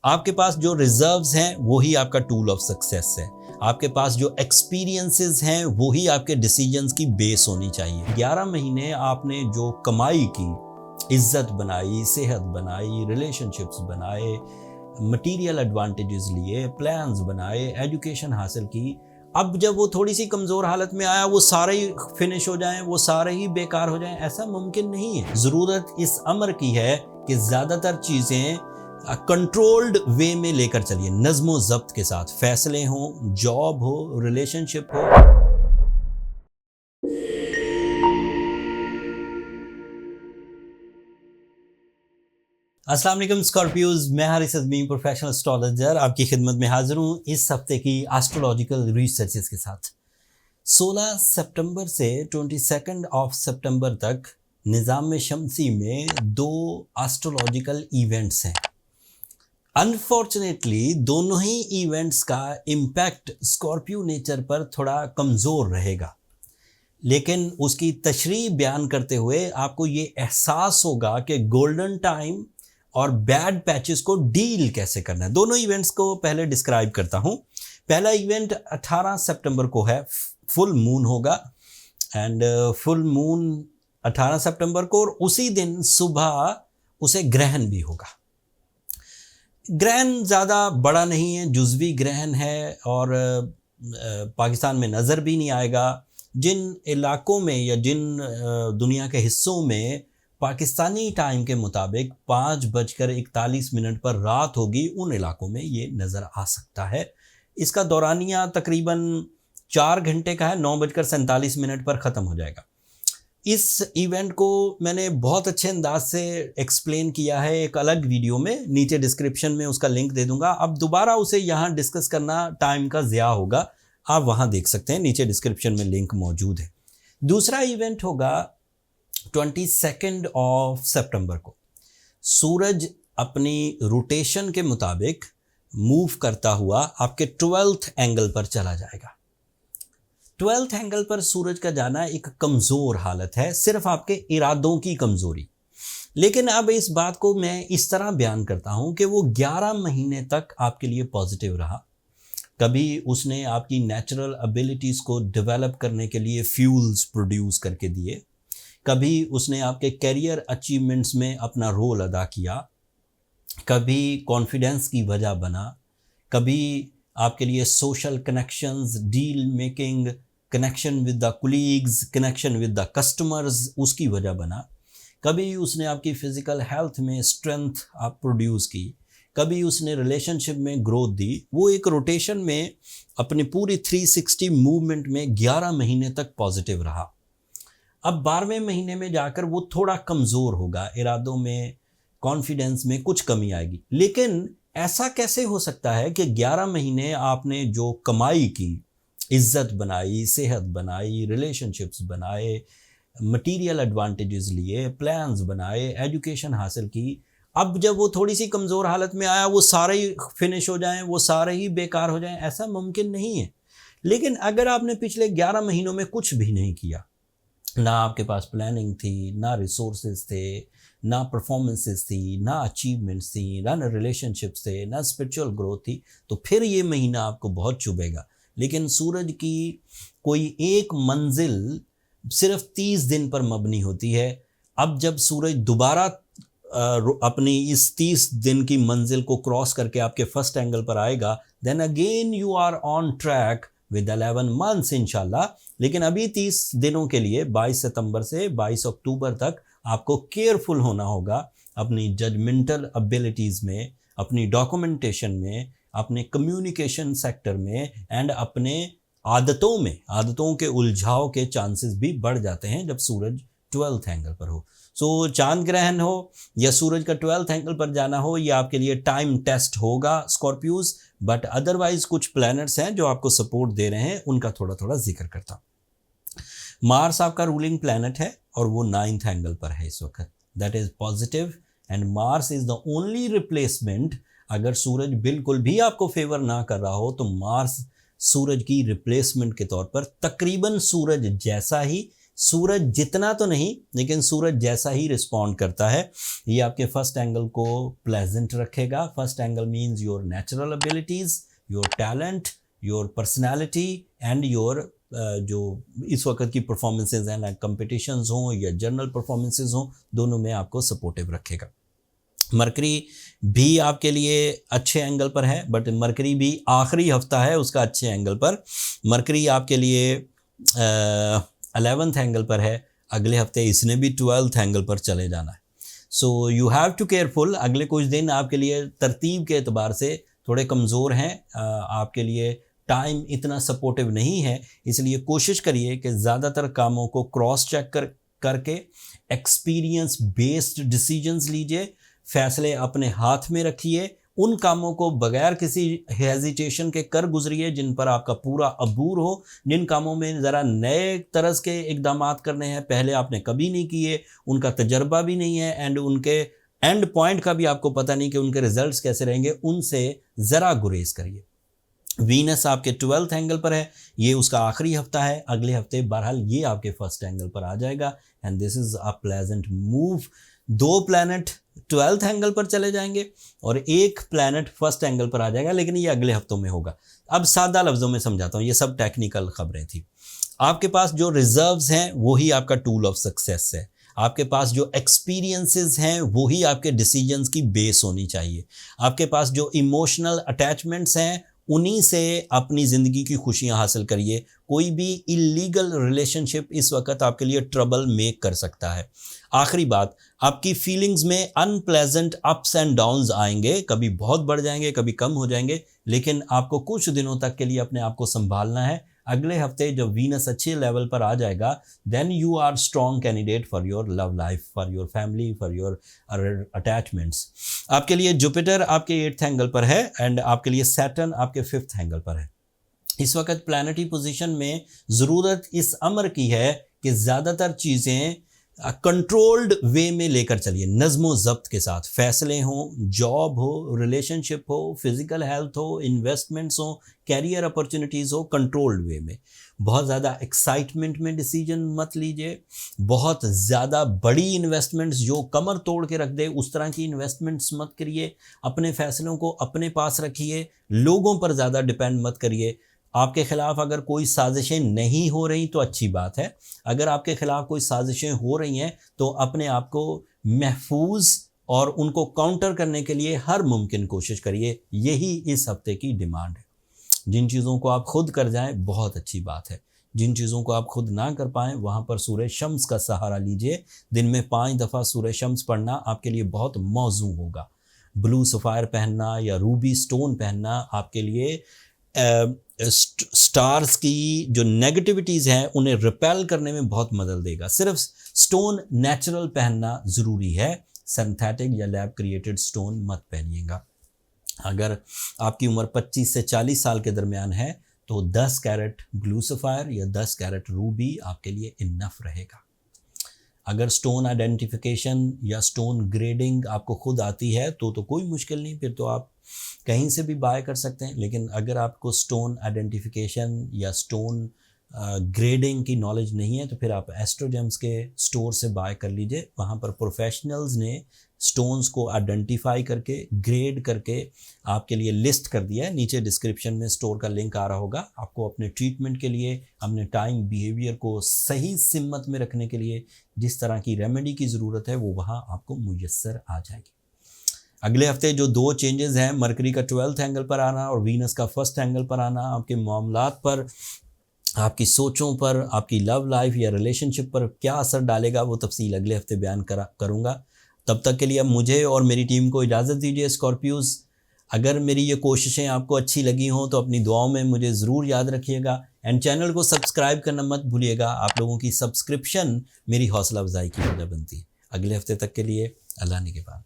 आपके पास जो रिजर्व्स हैं वही आपका टूल ऑफ सक्सेस है। आपके पास जो एक्सपीरियंसेस हैं वही आपके डिसीजंस की बेस होनी चाहिए। 11 महीने आपने जो कमाई की, इज्जत बनाई, सेहत बनाई, रिलेशनशिप्स बनाए, मटेरियल एडवांटेजेस लिए, प्लान्स बनाए, एजुकेशन हासिल की, अब जब वो थोड़ी सी कमज़ोर हालत में आया वो सारे ही फिनिश हो जाएं, वो सारे ही बेकार हो जाएं, ऐसा मुमकिन नहीं है। ज़रूरत इस अमर की है कि ज़्यादातर चीज़ें कंट्रोल्ड वे में लेकर चलिए, नज़्म ज़ब्त के साथ। फैसले हों, जॉब हो, रिलेशनशिप हो। अस्सलाम वालेकुम स्कॉर्पियोज, मैं हारिस अज़मी प्रोफेशनल एस्ट्रोलॉजर आपकी खिदमत में हाजिर हूँ इस हफ्ते की एस्ट्रोलॉजिकल रिसर्चेस के साथ। 16 सितंबर से 22 सितंबर तक निज़ाम शमसी में दो एस्ट्रोलॉजिकल इवेंट्स हैं। अनफॉर्चुनेटली दोनों ही इवेंट्स का इम्पैक्ट स्कॉर्पियो नेचर पर थोड़ा कमज़ोर रहेगा, लेकिन उसकी तशरीह बयान करते हुए आपको ये एहसास होगा कि गोल्डन टाइम और बैड पैचेस को डील कैसे करना है। दोनों इवेंट्स को पहले डिस्क्राइब करता हूँ। पहला इवेंट 18 सितंबर को है, फुल मून होगा एंड फुल मून 18 सितंबर को, और उसी दिन सुबह उसे ग्रहण भी होगा। ग्रहण ज़्यादा बड़ा नहीं है, जुज़वी ग्रहण है और पाकिस्तान में नज़र भी नहीं आएगा। जिन इलाकों में या जिन दुनिया के हिस्सों में पाकिस्तानी टाइम के मुताबिक 5:41 पर रात होगी, उन इलाकों में ये नज़र आ सकता है। इसका दौरानिया तकरीबन 4 घंटे का है, 9:47 पर ख़त्म हो जाएगा। इस इवेंट को मैंने बहुत अच्छे अंदाज से एक्सप्लेन किया है एक अलग वीडियो में, नीचे डिस्क्रिप्शन में उसका लिंक दे दूंगा। अब दोबारा उसे यहाँ डिस्कस करना टाइम का ज़िया होगा, आप वहाँ देख सकते हैं, नीचे डिस्क्रिप्शन में लिंक मौजूद है। दूसरा इवेंट होगा 22 सितंबर को। सूरज अपनी रोटेशन के मुताबिक मूव करता हुआ आपके 12th एंगल पर चला जाएगा। 12th एंगल पर सूरज का जाना एक कमज़ोर हालत है, सिर्फ आपके इरादों की कमज़ोरी। लेकिन अब इस बात को मैं इस तरह बयान करता हूं कि वो 11 महीने तक आपके लिए पॉजिटिव रहा। कभी उसने आपकी नेचुरल एबिलिटीज़ को डेवलप करने के लिए फ्यूल्स प्रोड्यूस करके दिए, कभी उसने आपके करियर अचीवमेंट्स में अपना रोल अदा किया, कभी कॉन्फिडेंस की वजह बना, कभी आपके लिए social connections, deal making, connection with the colleagues, connection with the customers उसकी वजह बना, कभी उसने आपकी फ़िज़िकल हेल्थ में स्ट्रेंथ आप प्रोड्यूस की, कभी उसने रिलेशनशिप में ग्रोथ दी। वो एक रोटेशन में अपनी पूरी 360 मूवमेंट में 11 महीने तक पॉजिटिव रहा। अब 12वें महीने में जाकर वो थोड़ा कमज़ोर होगा, इरादों में, कॉन्फिडेंस में कुछ कमी आएगी। लेकिन ऐसा कैसे हो सकता है कि 11 महीने आपने जो कमाई की, इज्जत बनाई, सेहत बनाई, रिलेशनशिप्स बनाए, मटेरियल एडवांटेजेस लिए, प्लान्स बनाए, एजुकेशन हासिल की, अब जब वो थोड़ी सी कमज़ोर हालत में आया वो सारे ही फिनिश हो जाएं, वो सारे ही बेकार हो जाएं, ऐसा मुमकिन नहीं है। लेकिन अगर आपने पिछले 11 महीनों में कुछ भी नहीं किया, ना आपके पास प्लानिंग थी, ना रिसोर्सेज थे, ना परफॉर्मेंसेस थी, ना अचीवमेंट्स थी, ना रिलेशनशिप्स थे, ना स्पिरिचुअल ग्रोथ थी, तो फिर ये महीना आपको बहुत चुभेगा। लेकिन सूरज की कोई एक मंजिल सिर्फ 30 दिन पर मबनी होती है। अब जब सूरज दोबारा अपनी इस 30 दिन की मंजिल को क्रॉस करके आपके फर्स्ट एंगल पर आएगा, then again you are on track with 11 months इंशाल्लाह। लेकिन अभी 30 दिनों के लिए 22 सितंबर से 22 अक्टूबर तक आपको केयरफुल होना होगा अपनी जजमेंटल एबिलिटीज़ में, अपनी डॉक्यूमेंटेशन में, अपने कम्युनिकेशन सेक्टर में एंड अपने आदतों में। आदतों के उलझाव के चांसेस भी बढ़ जाते हैं जब सूरज 12th एंगल पर हो। सो चांद ग्रहण हो या सूरज का 12th एंगल पर जाना हो, ये आपके लिए टाइम टेस्ट होगा स्कॉर्पियोज। बट अदरवाइज कुछ प्लैनेट्स हैं जो आपको सपोर्ट दे रहे हैं, उनका थोड़ा थोड़ा जिक्र करता हूँ। मार्स आपका रूलिंग प्लैनेट है और वो 9th एंगल पर है इस वक्त, that is positive and Mars is the only replacement. अगर सूरज बिल्कुल भी आपको फेवर ना कर रहा हो तो मार्स सूरज की रिप्लेसमेंट के तौर पर तकरीबन सूरज जैसा ही सूरज जितना तो नहीं, लेकिन सूरज जैसा ही रिस्पॉन्ड करता है। ये आपके फर्स्ट एंगल को प्लेजेंट रखेगा। First angle means your natural abilities, your talent, your personality and your जो इस वक्त की परफॉर्मेंसेज हैं, लाइक कंपटिशन्स हों या जनरल परफॉर्मेंसेज हों, दोनों में आपको सपोर्टिव रखेगा। मरकरी भी आपके लिए अच्छे एंगल पर है, बट मरकरी भी आखिरी हफ्ता है उसका अच्छे एंगल पर। मरकरी आपके लिए 11th एंगल पर है, अगले हफ्ते इसने भी 12th एंगल पर चले जाना है। So you have to careful. अगले कुछ दिन आपके लिए तरतीब के एतबार से थोड़े कमज़ोर हैं, आपके लिए टाइम इतना सपोर्टिव नहीं है, इसलिए कोशिश करिए कि ज़्यादातर कामों को क्रॉस चेक करके एक्सपीरियंस बेस्ड डिसीजंस लीजिए, फैसले अपने हाथ में रखिए, उन कामों को बगैर किसी हेजिटेशन के कर गुजरिए जिन पर आपका पूरा अबूर हो, जिन कामों में ज़रा नए तरह के इकदाम करने हैं, पहले आपने कभी नहीं किए, उनका तजर्बा भी नहीं है एंड उनके एंड पॉइंट का भी आपको पता नहीं कि उनके रिजल्ट्स कैसे रहेंगे, उनसे ज़रा गुरेज करिए। वीनस आपके 12th एंगल पर है, ये उसका आखिरी हफ्ता है। अगले हफ्ते बहरहाल ये आपके फर्स्ट एंगल पर आ जाएगा and this is a pleasant move. 2 planet 12th angle पर चले जाएंगे और 1 प्लैनेट फर्स्ट एंगल पर आ जाएगा, लेकिन ये अगले हफ्तों में होगा। अब सादा लफ्ज़ों में समझाता हूँ, ये सब टेक्निकल खबरें थी। आपके पास जो रिजर्व्स हैं वही आपका टूल ऑफ सक्सेस है। आपके पास जो एक्सपीरियंसेस हैं वही आपके डिसीजंस की बेस होनी चाहिए। आपके पास जो इमोशनल अटैचमेंट्स हैं उन्हीं से अपनी ज़िंदगी की खुशियां हासिल करिए। कोई भी इलीगल रिलेशनशिप इस वक्त आपके लिए ट्रबल मेक कर सकता है। आखिरी बात, आपकी फीलिंग्स में अनप्लेजेंट अप्स एंड डाउन्स आएंगे, कभी बहुत बढ़ जाएंगे, कभी कम हो जाएंगे, लेकिन आपको कुछ दिनों तक के लिए अपने आप को संभालना है। अगले हफ्ते जब वीनस अच्छे लेवल पर आ जाएगा, then you are strong candidate for your love life, for your family, for your attachments. आपके लिए जुपिटर आपके 8th एंगल पर है एंड आपके लिए सैटर्न आपके 5th एंगल पर है। इस वक्त प्लैनेटरी पोजीशन में ज़रूरत इस अमर की है कि ज़्यादातर चीज़ें कंट्रोल्ड वे में लेकर चलिए, नज़्मो ज़ब्त के साथ। फैसले हों, जॉब हो, रिलेशनशिप हो, फिज़िकल हेल्थ हो, इन्वेस्टमेंट्स हो, कैरियर अपॉर्चुनिटीज़ हो, कंट्रोल्ड वे में। बहुत ज़्यादा एक्साइटमेंट में डिसीजन मत लीजिए। बहुत ज़्यादा बड़ी इन्वेस्टमेंट्स जो कमर तोड़ के रख दे उस तरह की इन्वेस्टमेंट्स मत करिए। अपने फैसलों को अपने पास रखिए, लोगों पर ज़्यादा डिपेंड मत करिए। आपके ख़िलाफ़ अगर कोई साजिशें नहीं हो रही तो अच्छी बात है, अगर आपके ख़िलाफ़ कोई साजिशें हो रही हैं तो अपने आप को महफूज और उनको काउंटर करने के लिए हर मुमकिन कोशिश करिए। यही इस हफ्ते की डिमांड है। जिन चीज़ों को आप खुद कर जाएं बहुत अच्छी बात है, जिन चीज़ों को आप खुद ना कर पाएँ वहाँ पर सूरज शम्स का सहारा लीजिए। दिन में 5 दफ़ा सूरज शम्स पढ़ना आपके लिए बहुत मौजू होगा। ब्लू सफ़ायर पहनना या रूबी स्टोन पहनना आपके लिए स्टार्स की जो नेगेटिविटीज़ हैं उन्हें रिपेल करने में बहुत मदद देगा। सिर्फ स्टोन नेचुरल पहनना ज़रूरी है, सिंथेटिक या लैब क्रिएटेड स्टोन मत पहनिएगा। अगर आपकी उम्र 25 से 40 साल के दरमियान है तो 10 कैरेट ब्लू सफ़ायर या 10 कैरेट रूबी आपके लिए इनफ रहेगा। अगर स्टोन आइडेंटिफिकेशन या स्टोन ग्रेडिंग आपको खुद आती है तो कोई मुश्किल नहीं, फिर तो आप कहीं से भी बाय कर सकते हैं। लेकिन अगर आपको स्टोन आइडेंटिफिकेशन या स्टोन ग्रेडिंग की नॉलेज नहीं है तो फिर आप एस्ट्रोजेम्स के स्टोर से बाय कर लीजिए। वहाँ पर प्रोफेशनल्स ने स्टोन्स को आइडेंटिफाई करके ग्रेड करके आपके लिए लिस्ट कर दिया है। नीचे डिस्क्रिप्शन में स्टोर का लिंक आ रहा होगा। आपको अपने ट्रीटमेंट के लिए, अपने टाइम बिहेवियर को सही सिमत में रखने के लिए जिस तरह की रेमेडी की ज़रूरत है वो वहाँ आपको मुयस्सर आ जाएगी। अगले हफ्ते जो 2 चेंजेस हैं, मरकरी का 12th एंगल पर आना और वीनस का 1st एंगल पर आना, आपके मामलात पर, आपकी सोचों पर, आपकी लव लाइफ या रिलेशनशिप पर क्या असर डालेगा वो तफसील अगले हफ्ते बयान करूँगा। तब तक के लिए अब मुझे और मेरी टीम को इजाज़त दीजिए स्कॉर्पियोज़। अगर मेरी ये कोशिशें आपको अच्छी लगी हों तो अपनी दुआओं में मुझे ज़रूर याद रखिएगा एंड चैनल को सब्सक्राइब करना मत भूलिएगा। आप लोगों की सब्सक्रिप्शन मेरी हौसला अफजाई की वजह बनती है। अगले हफ्ते तक के लिए अल्लाह निगहबान।